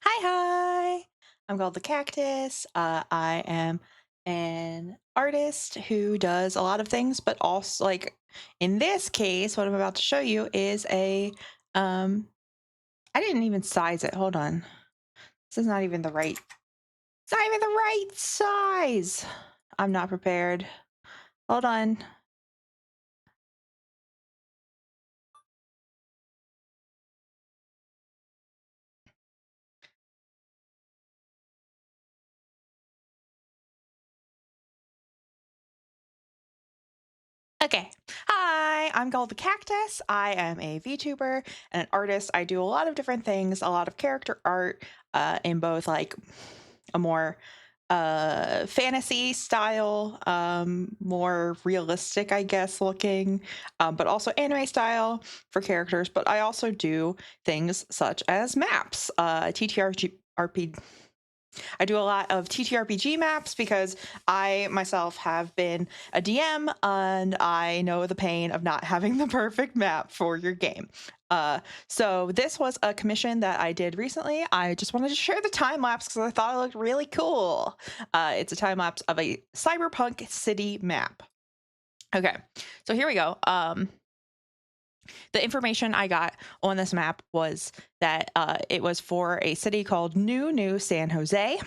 Hi. I'm called the Cactus. I am an artist who does a lot of things, but also like in this case, what I'm about to show you is um I didn't even size it. Hold on. This is not even the right it's not even the right size. I'm not prepared. Hold on. Okay. Hi, I'm called the Cactus. I am a VTuber and an artist. I do a lot of different things, a lot of character art in both like a more fantasy style, more realistic, I guess, looking, but also anime style for characters. But I also do things such as maps, TTRPG. I do a lot of TTRPG maps because I myself have been a DM and I know the pain of not having the perfect map for your game. So this was a commission that I did recently. I just wanted to share the time lapse because I thought it looked really cool. It's a time lapse of a cyberpunk city map. Okay, so here we go. The information I got on this map was that it was for a city called New San Jose,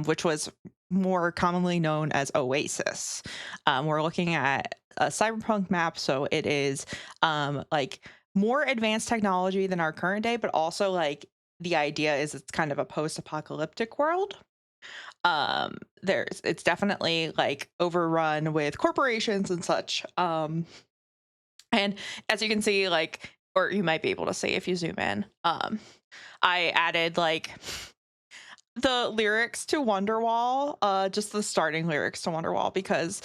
which was more commonly known as Oasis. We're looking at a cyberpunk map, so it is like more advanced technology than our current day, but also like the idea is it's kind of a post-apocalyptic world. It's definitely like overrun with corporations and such. And as you can see, like, or you might be able to see if you zoom in, I added like the lyrics to Wonderwall, just the starting lyrics to Wonderwall, because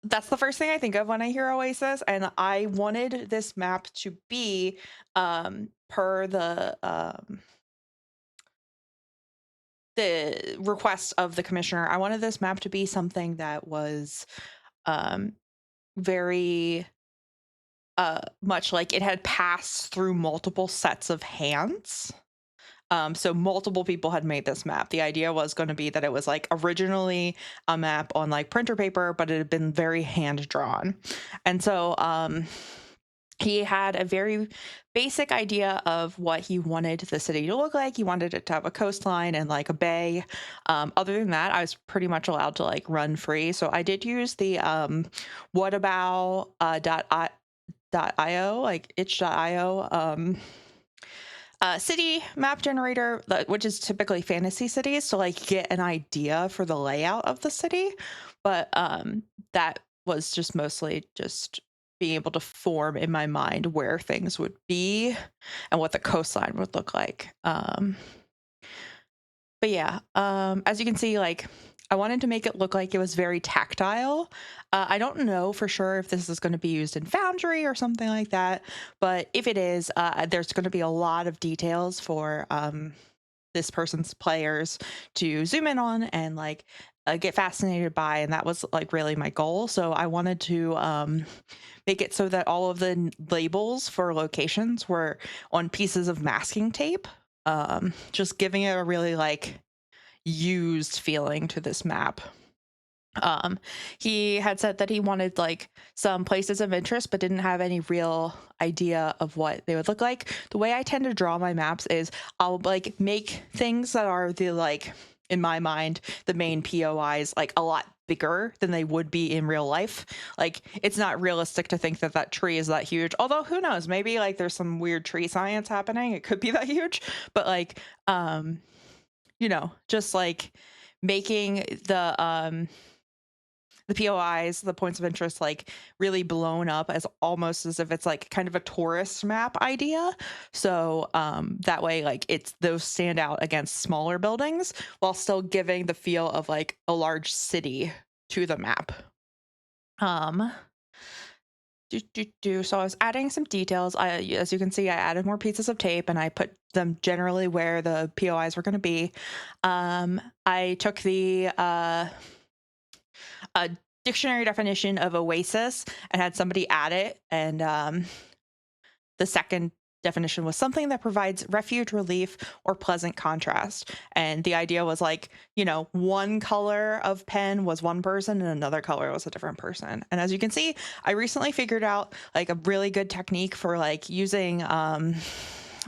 that's the first thing I think of when I hear Oasis. And I wanted this map to be per the request of the commissioner. I wanted this map to be something that was um very much like it had passed through multiple sets of hands. So multiple people had made this map. The idea was going to be that it was like originally a map on like printer paper, but it had been very hand drawn. And so he had a very basic idea of what he wanted the city to look like. He wanted it to have a coastline and like a bay. Other than that, I was pretty much allowed to like run free. So I did use the what about .io, like itch.io, city map generator, which is typically fantasy cities, to like get an idea for the layout of the city. But that was just mostly just being able to form in my mind where things would be and what the coastline would look like. But yeah, as you can see, like I wanted to make it look like it was very tactile. I don't know for sure if this is going to be used in Foundry or something like that, but if it is, there's going to be a lot of details for this person's players to zoom in on and like get fascinated by, and that was like really my goal. So I wanted to make it so that all of the labels for locations were on pieces of masking tape, just giving it a really like used feeling to this map. Um, he had said that he wanted like some places of interest, but didn't have any real idea of what they would look like. The way I tend to draw my maps is I'll like make things that are the like, in my mind, the main POIs like a lot bigger than they would be in real life. Like it's not realistic to think that that tree is that huge. Although who knows, maybe like there's some weird tree science happening. It could be that huge, but like just like making the POIs, the points of interest, like really blown up as almost as if it's like kind of a tourist map idea. So that way, like it's those stand out against smaller buildings while still giving the feel of like a large city to the map. Um, So I was adding some details. As you can see, I added more pieces of tape and I put them generally where the POIs were going to be. I took the a dictionary definition of oasis and had somebody add it, and the second definition was something that provides refuge, relief, or pleasant contrast. And the idea was like, one color of pen was one person and another color was a different person. And as you can see, I recently figured out like a really good technique for like using, I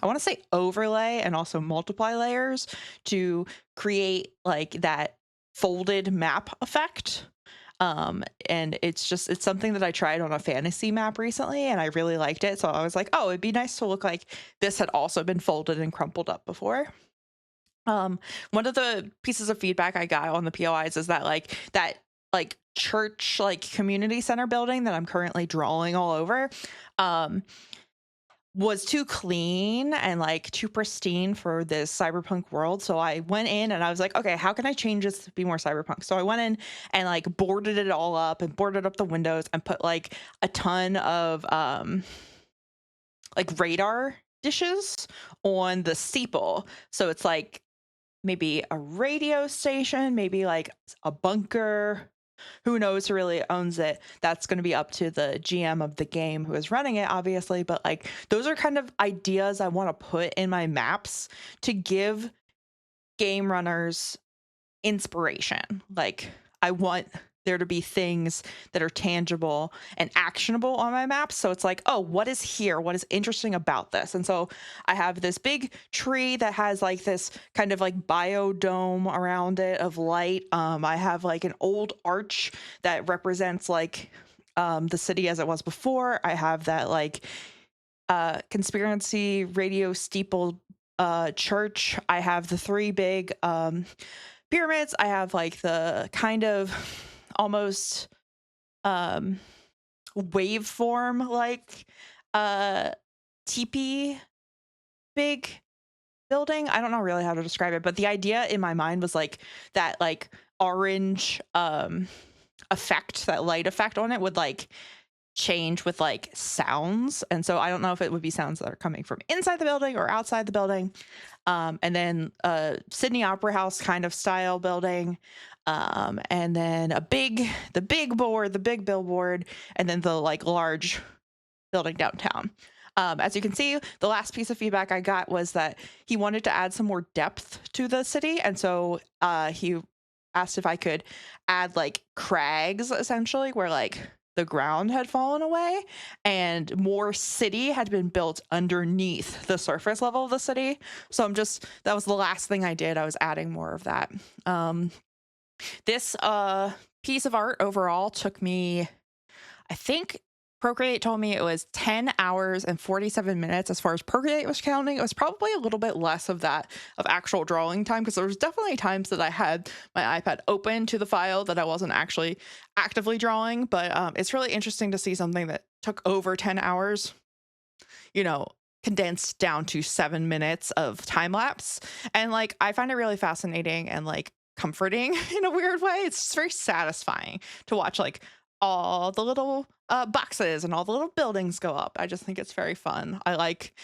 want to say overlay and also multiply layers to create like that folded map effect. And it's something that I tried on a fantasy map recently and I really liked it. So I was like, oh, it'd be nice to look like this had also been folded and crumpled up before. One of the pieces of feedback I got on the POIs is that church, like community center building that I'm currently drawing all over, was too clean and like too pristine for this cyberpunk world. So I went in and I was like, okay, how can I change this to be more cyberpunk? So I went in and like boarded it all up and boarded up the windows and put like a ton of like radar dishes on the steeple. So it's like maybe a radio station, maybe like a bunker. Who knows who really owns it? That's going to be up to the GM of the game who is running it, obviously. But like, those are kind of ideas I want to put in my maps to give game runners inspiration. Like, I want there to be things that are tangible and actionable on my maps. So it's like, oh, what is here? What is interesting about this? And so I have this big tree that has like this kind of like biodome around it of light. I have like an old arch that represents like the city as it was before. I have that like conspiracy radio steeple church. I have the three big pyramids. I have like the kind of almost waveform like teepee big building. I don't know really how to describe it, but the idea in my mind was like that like orange effect, that light effect on it would like change with like sounds. And so I don't know if it would be sounds that are coming from inside the building or outside the building. And then Sydney Opera House kind of style building. And then the big billboard, and then the like large building downtown. As you can see, the last piece of feedback I got was that he wanted to add some more depth to the city. And so he asked if I could add like crags, essentially, where like the ground had fallen away and more city had been built underneath the surface level of the city. So that was the last thing I did. I was adding more of that. This piece of art overall took me, I think Procreate told me it was 10 hours and 47 minutes as far as Procreate was counting. It was probably a little bit less of that, of actual drawing time, because there was definitely times that I had my iPad open to the file that I wasn't actually actively drawing. But it's really interesting to see something that took over 10 hours, condensed down to 7 minutes of time lapse. And like, I find it really fascinating and like comforting in a weird way. It's just very satisfying to watch like all the little boxes and all the little buildings go up. I just think it's very fun. I like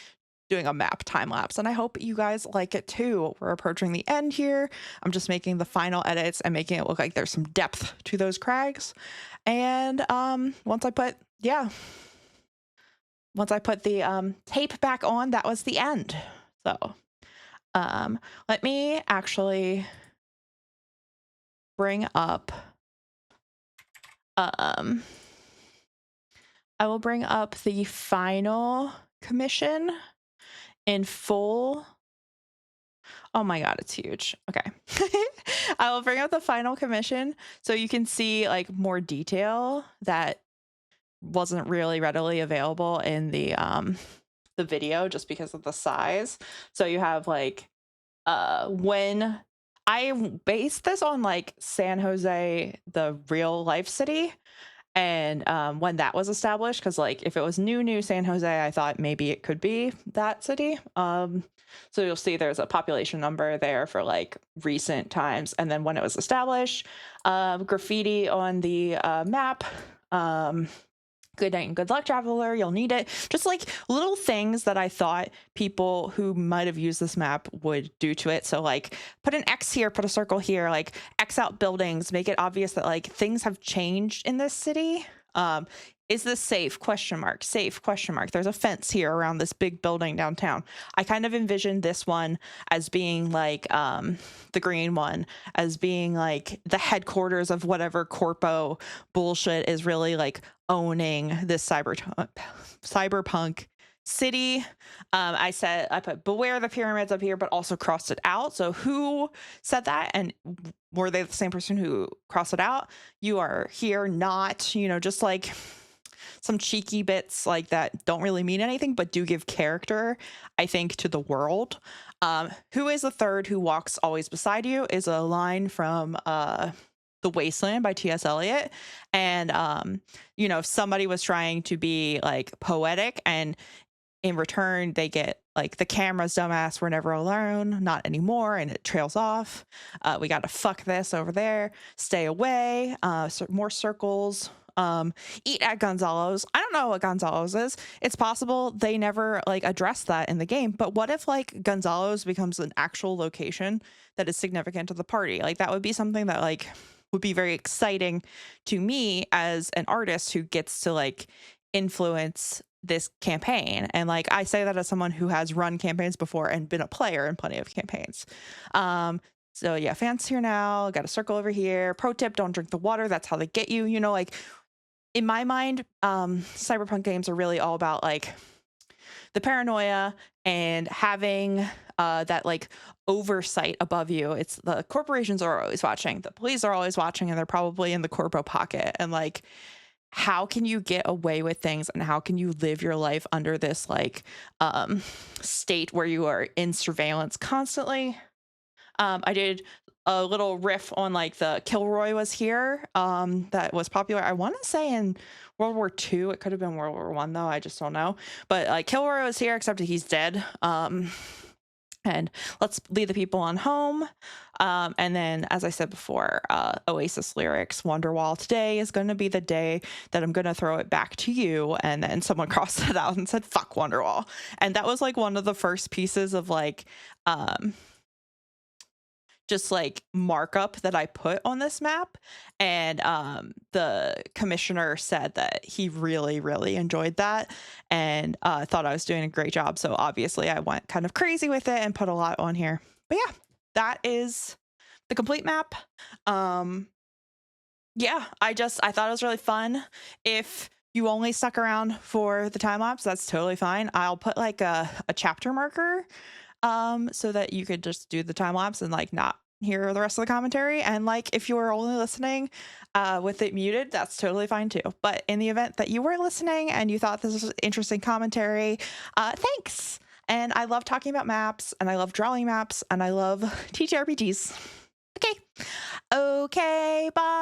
doing a map time lapse, and I hope you guys like it too. We're approaching the end here. I'm just making the final edits and making it look like there's some depth to those crags. And once I put the tape back on, that was the end. So let me actually bring up I will bring up the final commission in full. Oh my God, it's huge. Okay. I will bring up the final commission so you can see like more detail that wasn't really readily available in the video just because of the size. So you have like when I based this on like San Jose, the real life city, and when that was established, because like if it was new San Jose, I thought maybe it could be that city. So you'll see there's a population number there for like recent times, and then when it was established, graffiti on the map. Good night and good luck, traveler. You'll need it. Just like little things that I thought people who might have used this map would do to it. So like put an X here, put a circle here, like X out buildings, make it obvious that like things have changed in this city. Is this safe? Question mark. Safe? Question mark. There's a fence here around this big building downtown. I kind of envisioned this one as being like the green one as being like the headquarters of whatever corpo bullshit is really like owning this cyberpunk city. I put beware the pyramids up here, but also crossed it out. So who said that? And were they the same person who crossed it out? You are here, not, just like some cheeky bits like that don't really mean anything, but do give character, I think, to the world. Who is the third who walks always beside you is a line from The Wasteland by T.S. Eliot. And, if somebody was trying to be like poetic and in return, they get like the camera's dumbass, we're never alone, not anymore, and it trails off. We got to fuck this over there, stay away, more circles. Eat at Gonzalo's. I don't know what Gonzalo's is. It's possible they never like address that in the game, but what if like Gonzalo's becomes an actual location that is significant to the party? Like that would be something that like would be very exciting to me as an artist who gets to like influence this campaign. And like I say that as someone who has run campaigns before and been a player in plenty of campaigns. So yeah, fans here now, got a circle over here. Pro tip, don't drink the water. That's how they get you. Like in my mind, cyberpunk games are really all about like the paranoia and having that like oversight above you. It's the corporations are always watching, the police are always watching, and they're probably in the corpo pocket. And like, how can you get away with things, and how can you live your life under this like state where you are in surveillance constantly? I did a little riff on like the Kilroy was here that was popular, I want to say in World War II. It could have been World War One though, I just don't know. But like Kilroy was here, except he's dead. And let's lead the people on home. And then, as I said before, Oasis lyrics, Wonderwall. Today is going to be the day that I'm going to throw it back to you. And then someone crossed it out and said, fuck Wonderwall. And that was like one of the first pieces of like, just like markup that I put on this map. And the commissioner said that he really, really enjoyed that and thought I was doing a great job. So obviously I went kind of crazy with it and put a lot on here. But yeah, that is the complete map. Yeah, I thought it was really fun. If you only stuck around for the time lapse, that's totally fine. I'll put like a chapter marker so that you could just do the time lapse and like not hear the rest of the commentary. And like if you were only listening with it muted, that's totally fine too. But in the event that you were listening and you thought this was interesting commentary, thanks. And I love talking about maps, and I love drawing maps, and I love TTRPGs. Okay, bye.